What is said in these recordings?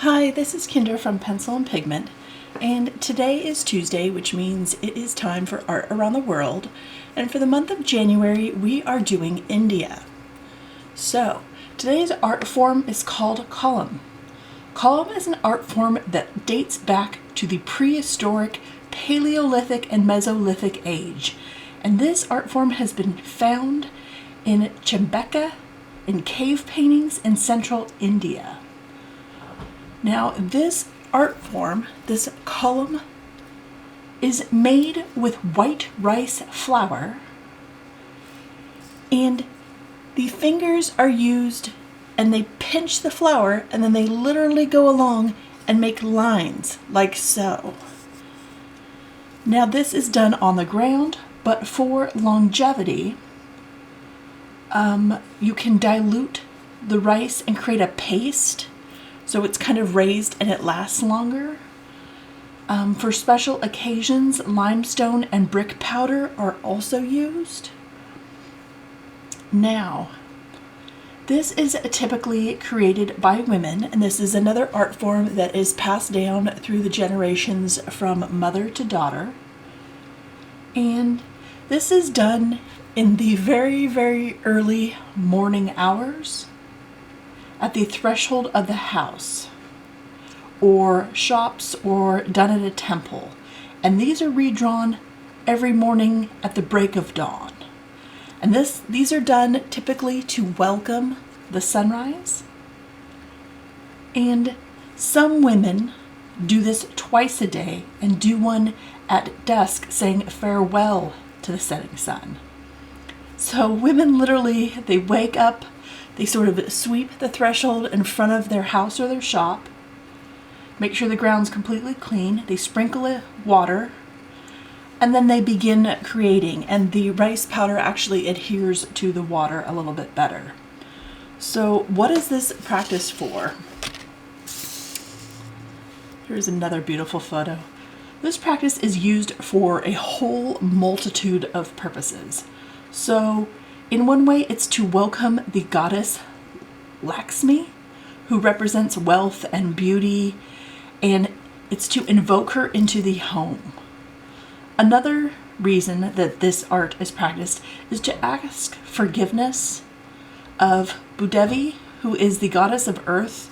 Hi, this is Kinder from Pencil and Pigment, and today is Tuesday, which means it is time for Art Around the World, and for the month of January, we are doing India. So, today's art form is called Kolam. Kolam is an art form that dates back to the prehistoric Paleolithic and Mesolithic age, and this art form has been found in Chembeka in cave paintings in central India. Now, this art form, this kolam, is made with white rice flour, and the fingers are used and they pinch the flour, and then they literally go along and make lines like so. Now, this is done on the ground, but for longevity, you can dilute the rice and create a paste. So it's kind of raised and it lasts longer. For special occasions, limestone and brick powder are also used. Now, this is typically created by women, and this is another art form that is passed down through the generations from mother to daughter. And this is done in the very, very early morning hours, at the threshold of the house, or shops, or done at a temple. And these are redrawn every morning at the break of dawn. And these are done typically to welcome the sunrise. And some women do this twice a day and do one at dusk saying farewell to the setting sun. So women literally, they wake up, they sort of sweep the threshold in front of their house or their shop, make sure the ground's completely clean, they sprinkle it water, and then they begin creating, and the rice powder actually adheres to the water a little bit better. So what is this practice for? Here's another beautiful photo. This practice is used for a whole multitude of purposes. So in one way, it's to welcome the goddess Lakshmi, who represents wealth and beauty, and it's to invoke her into the home. Another reason that this art is practiced is to ask forgiveness of Bhudevi, who is the goddess of earth,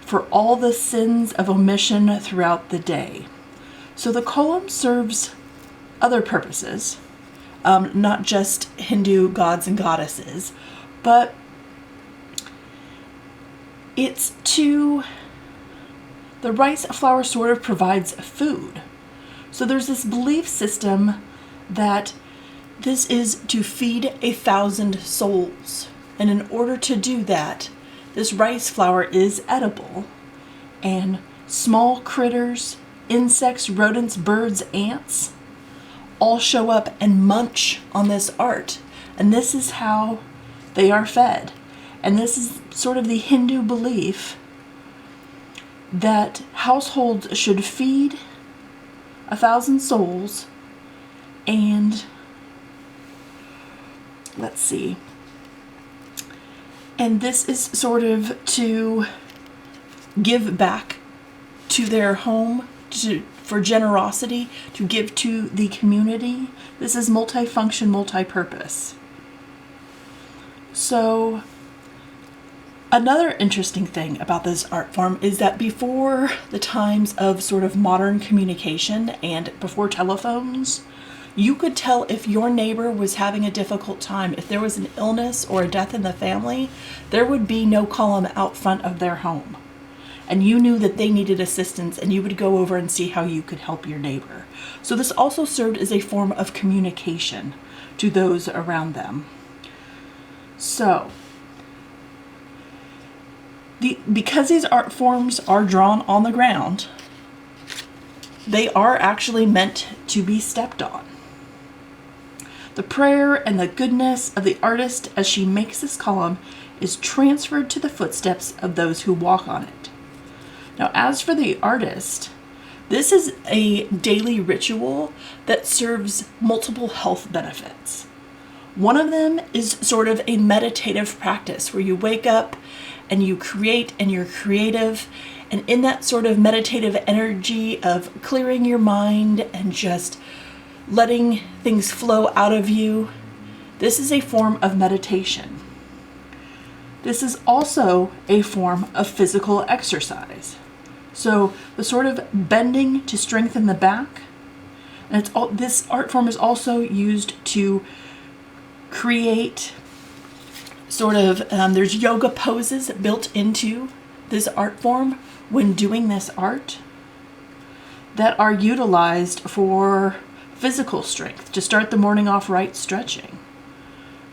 for all the sins of omission throughout the day. So the kolam serves other purposes. Not just Hindu gods and goddesses, but the rice flour sort of provides food. So there's this belief system that this is to feed 1,000 souls. And in order to do that, this rice flour is edible, and small critters, insects, rodents, birds, ants, all show up and munch on this art. And this is how they are fed. And this is sort of the Hindu belief that households should feed 1,000 souls, and let's see. And this is sort of to give back to their home, for generosity, to give to the community. This is multifunction, multi-purpose. So another interesting thing about this art form is that before the times of sort of modern communication and before telephones, you could tell if your neighbor was having a difficult time. If there was an illness or a death in the family, there would be no column out front of their home. And you knew that they needed assistance, and you would go over and see how you could help your neighbor. So this also served as a form of communication to those around them. So, because these art forms are drawn on the ground, they are actually meant to be stepped on. The prayer and the goodness of the artist as she makes this column is transferred to the footsteps of those who walk on it. Now, as for the artist, this is a daily ritual that serves multiple health benefits. One of them is sort of a meditative practice where you wake up and you create and you're creative And in that sort of meditative energy of clearing your mind and just letting things flow out of you, this is a form of meditation. This is also a form of physical exercise. So the sort of bending to strengthen the back, and this art form is also used to create sort of, there's yoga poses built into this art form when doing this art that are utilized for physical strength, to start the morning off right, stretching.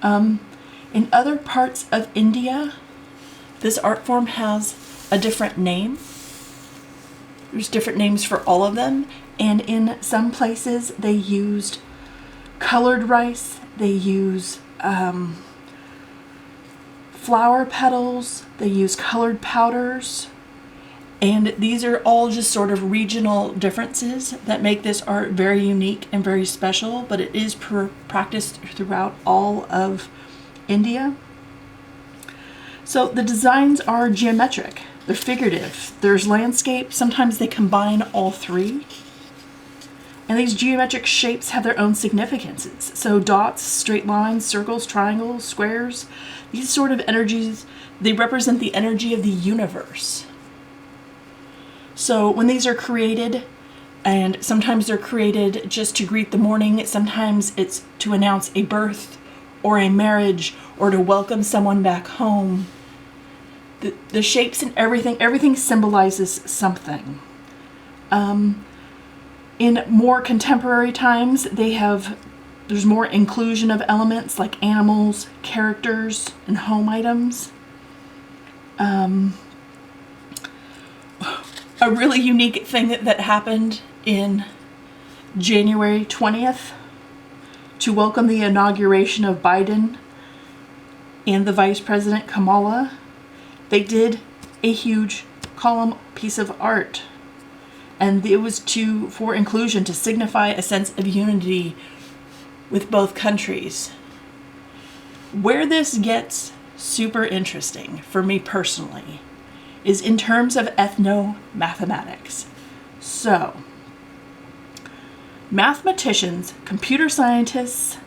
In other parts of India, this art form has a different name. There's different names for all of them. And in some places, they used colored rice. They use flower petals. They use colored powders. And these are all just sort of regional differences that make this art very unique and very special, but it is practiced throughout all of India. So the designs are geometric, they're figurative, there's landscape, sometimes they combine all three. And these geometric shapes have their own significances. So dots, straight lines, circles, triangles, squares, these sort of energies, they represent the energy of the universe. So when these are created, and sometimes they're created just to greet the morning, sometimes it's to announce a birth or a marriage or to welcome someone back home. The shapes and everything symbolizes something. In more contemporary times, there's more inclusion of elements like animals, characters, and home items. A really unique thing that happened in January 20th to welcome the inauguration of Biden and the Vice President Kamala, they did a huge column piece of art. And it was for inclusion, to signify a sense of unity with both countries. Where this gets super interesting for me personally is in terms of ethno-mathematics. So, mathematicians, computer scientists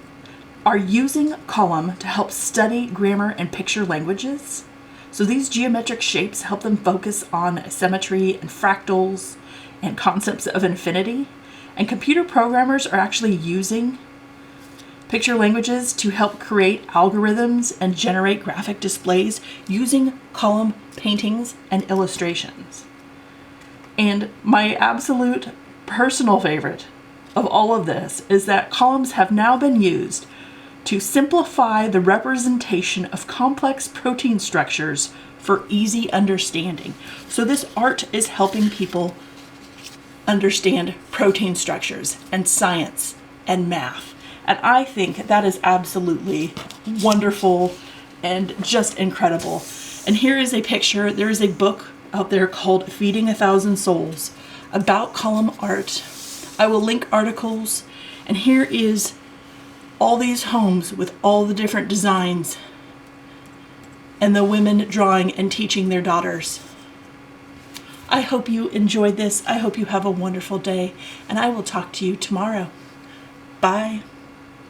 are using Kolam to help study grammar and picture languages. So these geometric shapes help them focus on symmetry and fractals and concepts of infinity. And computer programmers are actually using picture languages to help create algorithms and generate graphic displays using Kolam paintings and illustrations. And my absolute personal favorite of all of this is that columns have now been used to simplify the representation of complex protein structures for easy understanding. So this art is helping people understand protein structures and science and math. And I think that is absolutely wonderful and just incredible. And here is a picture. There is a book out there called Feeding 1,000 Souls about column art. I will link articles. And here is all these homes with all the different designs and the women drawing and teaching their daughters. I hope you enjoyed this. I hope you have a wonderful day, and I will talk to you tomorrow. Bye.